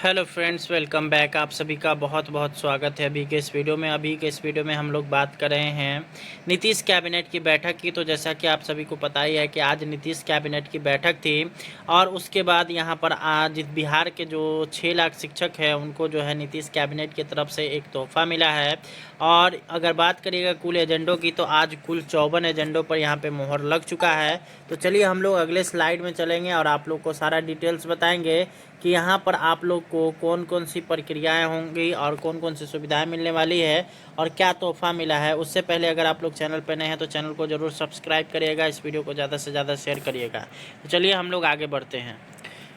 Hello friends, welcome back. आप सभी का बहुत बहुत स्वागत है अभी के इस वीडियो में हम लोग बात कर रहे हैं नीतीश कैबिनेट की बैठक की। तो जैसा कि आप सभी को पता ही है कि आज नीतीश कैबिनेट की बैठक थी और उसके बाद यहां पर आज बिहार के जो 6 लाख शिक्षक हैं उनको जो है नीतीश कैबिनेट की तरफ से एक तोहफा मिला है। और अगर बात करिएगा कुल एजेंडों की तो आज कुल 54 एजेंडों पर यहाँ पे मोहर लग चुका है। तो चलिए हम लोग अगले स्लाइड में चलेंगे और आप लोग को सारा डिटेल्स बताएंगे कि यहाँ पर आप लोग को कौन कौन सी प्रक्रियाएं होंगी और कौन कौन सी सुविधाएं मिलने वाली है और क्या तोहफा मिला है। उससे पहले अगर आप लोग चैनल पर नए हैं तो चैनल को ज़रूर सब्सक्राइब करिएगा, इस वीडियो को ज़्यादा से ज़्यादा शेयर करिएगा। तो चलिए हम लोग आगे बढ़ते हैं।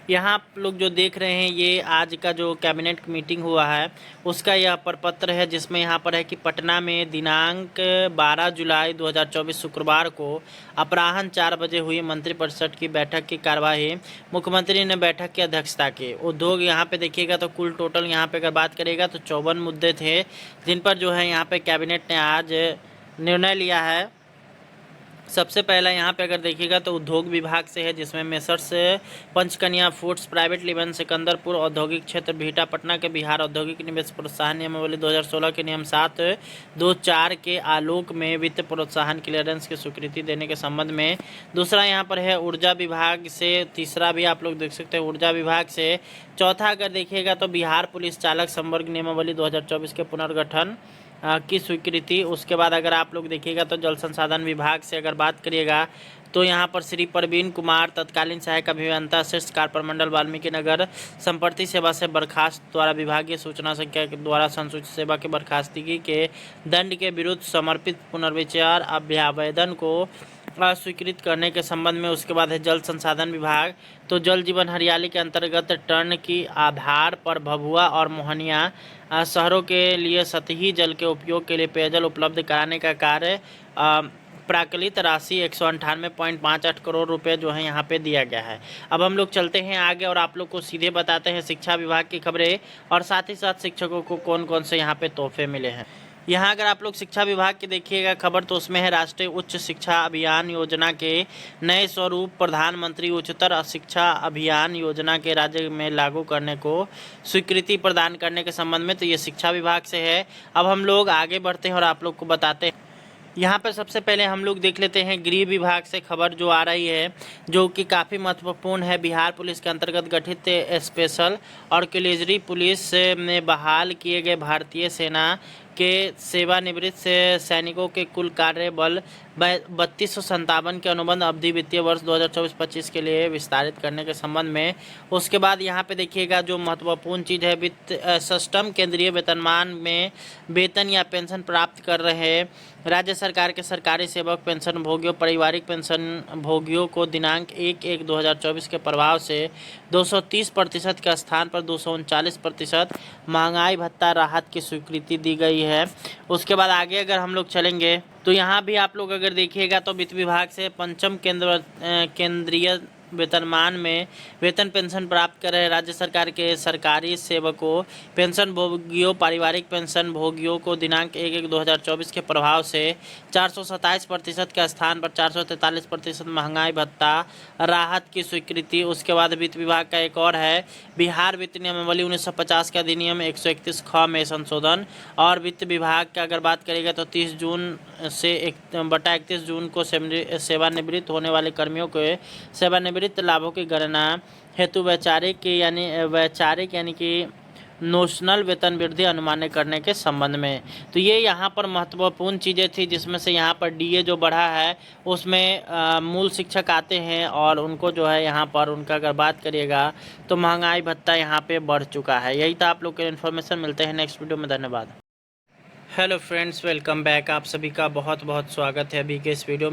यहाँ आप लोग जो देख रहे हैं ये आज का जो कैबिनेट मीटिंग हुआ है उसका यह प्रपत्र है, जिसमें यहाँ पर है कि पटना में दिनांक 12 जुलाई 2024 शुक्रवार को अपराह्न 4 बजे हुई मंत्रिपरिषद की बैठक की कार्यवाही मुख्यमंत्री ने बैठक की अध्यक्षता की। उद्योग यहाँ पे देखिएगा तो कुल टोटल यहाँ पे अगर बात करेगा तो 54 मुद्दे थे जिन पर जो है यहाँ पे कैबिनेट ने आज निर्णय लिया है। सबसे पहला यहाँ पे अगर देखिएगा तो उद्योग विभाग से है, जिसमें messrs Panchkanya foods private limited Sikandarpur औद्योगिक क्षेत्र बिहटा पटना के बिहार औद्योगिक निवेश प्रोत्साहन नियमावली 2016 के नियम 724 के आलोक में वित्त प्रोत्साहन क्लियरेंस की स्वीकृति देने के संबंध में। दूसरा यहाँ पर है ऊर्जा विभाग से। तीसरा भी आप लोग देख सकते हैं ऊर्जा विभाग से। चौथा अगर देखिएगा तो बिहार पुलिस चालक संवर्ग नियमावली 2024 के पुनर्गठन की स्वीकृति। उसके बाद अगर आप लोग देखिएगा तो जल संसाधन विभाग से अगर बात करिएगा तो यहाँ पर श्री प्रवीण कुमार तत्कालीन सहायक अभियंता शीर्ष कार्य प्रमंडल वाल्मीकि नगर संपर्ति सेवा से बर्खास्त द्वारा विभागीय सूचना संख्या के द्वारा संसूचित सेवा के बर्खास्तगी के दंड के विरुद्ध समर्पित पुनर्विचार अभ्यावेदन को अस्वीकृत करने के संबंध में। उसके बाद है जल संसाधन विभाग। तो जल जीवन हरियाली के अंतर्गत टर्न की आधार पर भभुआ और मोहनिया शहरों के लिए सतही जल के उपयोग के लिए पेयजल उपलब्ध कराने का कार्य प्राकलित राशि 198.58 करोड़ रुपए जो है यहाँ पे दिया गया है। अब हम लोग चलते हैं आगे और आप लोग को सीधे बताते हैं शिक्षा विभाग की खबरें और साथ ही साथ शिक्षकों को कौन कौन से यहाँ पे तोहफे मिले हैं। यहाँ अगर आप लोग शिक्षा विभाग की देखिएगा खबर तो उसमें है राष्ट्रीय उच्च शिक्षा अभियान योजना के नए स्वरूप प्रधानमंत्री उच्चतर शिक्षा अभियान योजना के राज्य में लागू करने को स्वीकृति प्रदान करने के संबंध में। तो ये शिक्षा विभाग से है। अब हम लोग आगे बढ़ते हैं और आप लोग को बताते हैं। यहाँ पर सबसे पहले हम लोग देख लेते हैं गृह विभाग से खबर जो आ रही है, जो कि काफ़ी महत्वपूर्ण है। बिहार पुलिस के अंतर्गत गठित स्पेशल ऑर्किलरी पुलिस में बहाल किए गए भारतीय सेना के सेवानिवृत्त सैनिकों के कुल कार्य बल 3257 के अनुबंध अवधि वित्तीय वर्ष 2024-25 के लिए विस्तारित करने के संबंध में। उसके बाद यहाँ पे देखिएगा जो महत्वपूर्ण चीज़ है वित्त सष्टम केंद्रीय वेतनमान में वेतन या पेंशन प्राप्त कर रहे राज्य सरकार के सरकारी सेवक पेंशन भोगियों पारिवारिक पेंशन भोगियों को दिनांक 1/1/2024 के प्रभाव से 230% के स्थान पर 239% महंगाई भत्ता राहत की स्वीकृति दी गई है। उसके बाद आगे अगर हम लोग चलेंगे तो यहाँ भी आप लोग अगर देखिएगा तो वित्त विभाग से पंचम केंद्रीय वेतनमान में वेतन पेंशन प्राप्त कर रहे राज्य सरकार के सरकारी सेवकों पेंशन भोगियों पारिवारिक पेंशन भोगियों को दिनांक 1/1/2024 के प्रभाव से 427% के स्थान पर 443% महंगाई भत्ता राहत की स्वीकृति। उसके बाद वित्त विभाग का एक और है बिहार वित्त नियमावली 1950 के अधिनियम 131 ख में संशोधन। और वित्त विभाग का अगर बात करेगा तो 30 जून से 31 जून को सेवानिवृत्त होने वाले कर्मियों के सेवानिवृत्त लाभों की गणना हेतु वैचारिक यानी कि नोशनल वेतन वृद्धि अनुमान्य करने के संबंध में। तो ये यहाँ पर महत्वपूर्ण चीज़ें थी, जिसमें से यहाँ पर डीए जो बढ़ा है उसमें मूल शिक्षक आते हैं और उनको जो है यहाँ पर उनका अगर बात करिएगा तो महंगाई भत्ता यहाँ पे बढ़ चुका है। यही था आप लोग के इन्फॉर्मेशन। मिलते हैं नेक्स्ट वीडियो में। धन्यवाद। Hello friends, welcome back. आप सभी का बहुत बहुत स्वागत है अभी के इस वीडियो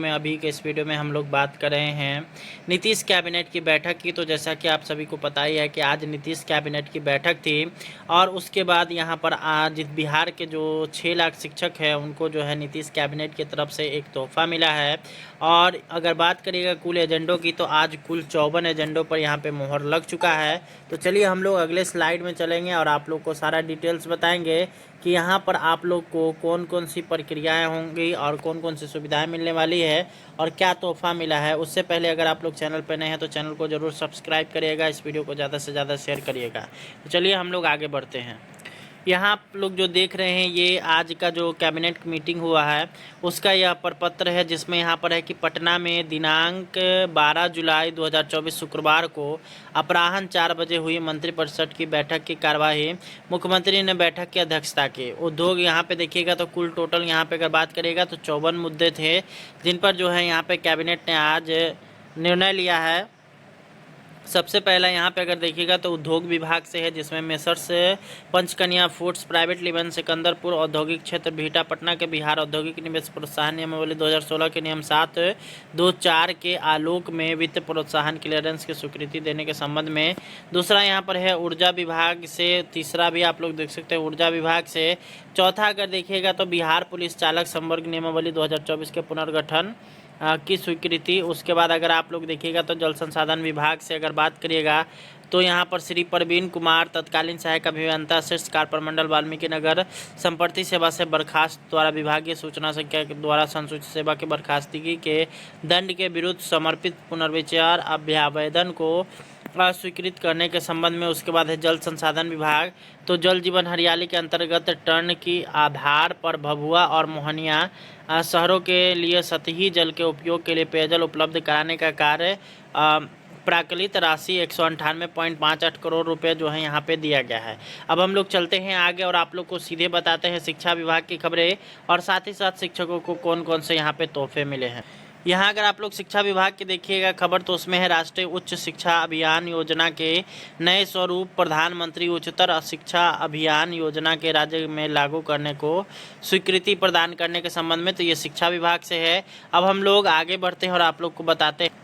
में हम लोग बात कर रहे हैं नीतीश कैबिनेट की बैठक की। तो जैसा कि आप सभी को पता ही है कि आज नीतीश कैबिनेट की बैठक थी और उसके बाद यहाँ पर आज बिहार के जो 6 लाख शिक्षक हैं उनको जो है नीतीश कैबिनेट की तरफ से एक तोहफा मिला है। और अगर बात करिएगा कुल एजेंडों की तो आज कुल 54 एजेंडों पर यहाँ पे मोहर लग चुका है। तो चलिए हम लोग अगले स्लाइड में चलेंगे और आप लोग को सारा डिटेल्स बताएंगे कि यहाँ पर आप लोग को कौन कौन सी प्रक्रियाएं होंगी और कौन कौन सी सुविधाएं मिलने वाली है और क्या तोहफा मिला है, उससे पहले अगर आप लोग चैनल पर नए हैं तो चैनल को ज़रूर सब्सक्राइब करिएगा, इस वीडियो को ज़्यादा से ज़्यादा शेयर करिएगा। तो चलिए हम लोग आगे बढ़ते हैं। यहाँ आप लोग जो देख रहे हैं ये आज का जो कैबिनेट मीटिंग हुआ है उसका यह प्रपत्र है, जिसमें यहाँ पर है कि पटना में दिनांक 12 जुलाई 2024 शुक्रवार को अपराह्न 4 बजे हुई मंत्रिपरिषद की बैठक की कार्यवाही मुख्यमंत्री ने बैठक की अध्यक्षता की। उद्योग यहाँ पे देखिएगा तो कुल टोटल यहाँ पे अगर बात करिएगा तो 54 मुद्दे थे जिन पर जो है यहाँ पे कैबिनेट ने आज निर्णय लिया है। सबसे पहला यहाँ पे अगर देखिएगा तो उद्योग विभाग से है, जिसमें messrs Panchkanya foods private limited Sikandarpur औद्योगिक क्षेत्र बिहटा पटना के बिहार औद्योगिक निवेश प्रोत्साहन नियमावली 2016 के नियम 724 के आलोक में वित्त प्रोत्साहन क्लियरेंस की स्वीकृति देने के संबंध में। दूसरा यहाँ पर है ऊर्जा विभाग से। तीसरा भी आप लोग देख सकते हैं ऊर्जा विभाग से। चौथा अगर देखिएगा तो बिहार पुलिस चालक संवर्ग नियमावली 2024 के पुनर्गठन की स्वीकृति। उसके बाद अगर आप लोग देखिएगा तो जल संसाधन विभाग से अगर बात करिएगा तो यहाँ पर श्री प्रवीण कुमार तत्कालीन सहायक अभियंता शीर्ष कार्य प्रमंडल वाल्मीकि नगर संपर्ति सेवा से बर्खास्त द्वारा विभागीय सूचना संख्या के द्वारा संसूचित सेवा के बर्खास्तगी के दंड के विरुद्ध समर्पित पुनर्विचार अभ्यावेदन को अस्वीकृत करने के संबंध में। उसके बाद है जल संसाधन विभाग। तो जल जीवन हरियाली के अंतर्गत टर्न की आधार पर भभुआ और मोहनिया शहरों के लिए सतही जल के उपयोग के लिए पेयजल उपलब्ध कराने का कार्य प्राकलित राशि 198.58 करोड़ रुपए जो है यहाँ पे दिया गया है। अब हम लोग चलते हैं आगे और आप लोग को सीधे बताते हैं शिक्षा विभाग की खबरें और साथ ही साथ शिक्षकों को कौन कौन से यहाँ पे तोहफे मिले हैं। यहाँ अगर आप लोग शिक्षा विभाग की देखिएगा खबर तो उसमें है राष्ट्रीय उच्च शिक्षा अभियान योजना के नए स्वरूप प्रधानमंत्री उच्चतर शिक्षा अभियान योजना के राज्य में लागू करने को स्वीकृति प्रदान करने के संबंध में। तो ये शिक्षा विभाग से है। अब हम लोग आगे बढ़ते हैं और आप लोग को बताते हैं।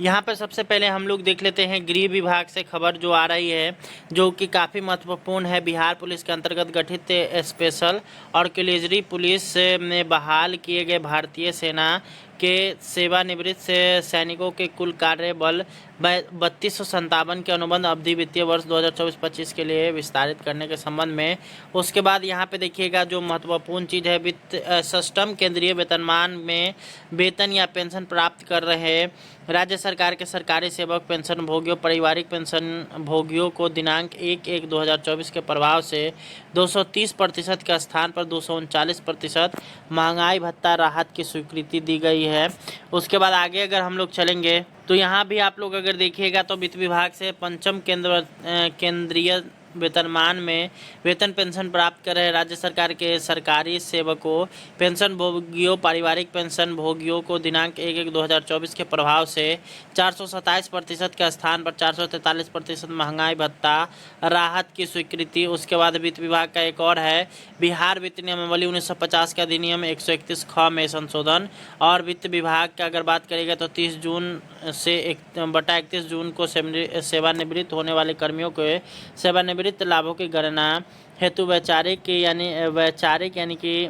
यहाँ पर सबसे पहले हम लोग देख लेते हैं गृह विभाग से खबर जो आ रही है, जो कि काफ़ी महत्वपूर्ण है। बिहार पुलिस के अंतर्गत गठित स्पेशल और ऑक्सिलरी पुलिस में बहाल किए गए भारतीय सेना के सेवानिवृत्त सैनिकों के कुल कार्य बल 3257 के अनुबंध अवधि वित्तीय वर्ष 2024-25 के लिए विस्तारित करने के संबंध में। उसके बाद यहाँ पे देखिएगा जो महत्वपूर्ण चीज़ है वित्त सिस्टम केंद्रीय वेतनमान में वेतन या पेंशन प्राप्त कर रहे राज्य सरकार के सरकारी सेवक पेंशन भोगियों पारिवारिक पेंशन भोगियों को दिनांक 1/1/2024 के प्रभाव से 230% के स्थान पर 239% महंगाई भत्ता राहत की स्वीकृति दी गई है। उसके बाद आगे अगर हम लोग चलेंगे तो यहाँ भी आप लोग अगर देखिएगा तो वित्त विभाग से पंचम केंद्रीय वेतनमान में वेतन पेंशन प्राप्त कर रहे राज्य सरकार के सरकारी सेवकों पेंशन भोगियों पारिवारिक पेंशन भोगियों को दिनांक 1/1/2024 के प्रभाव से 427% के स्थान पर 443% महंगाई भत्ता राहत की स्वीकृति। उसके बाद वित्त विभाग का एक और है बिहार वित्त नियमावली 1950 के अधिनियम 131 ख में संशोधन। और वित्त विभाग का अगर बात करेगा तो 30 जून से 31 जून को सेवानिवृत्त होने वाले कर्मियों के सेवानिवृत्त लाभों की गणना हेतु वैचारिक यानी कि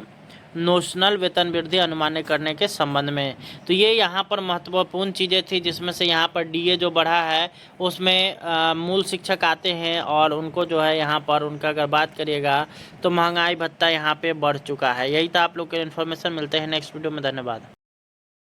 नोशनल वेतन वृद्धि अनुमानित करने के संबंध में। तो ये यहाँ पर महत्वपूर्ण चीज़ें थी, जिसमें से यहाँ पर डीए जो बढ़ा है उसमें मूल शिक्षक आते हैं और उनको जो है यहाँ पर उनका अगर बात करिएगा तो महंगाई भत्ता यहाँ पे बढ़ चुका है। यही था आप लोग के इन्फॉर्मेशन। मिलते हैं नेक्स्ट वीडियो में। धन्यवाद।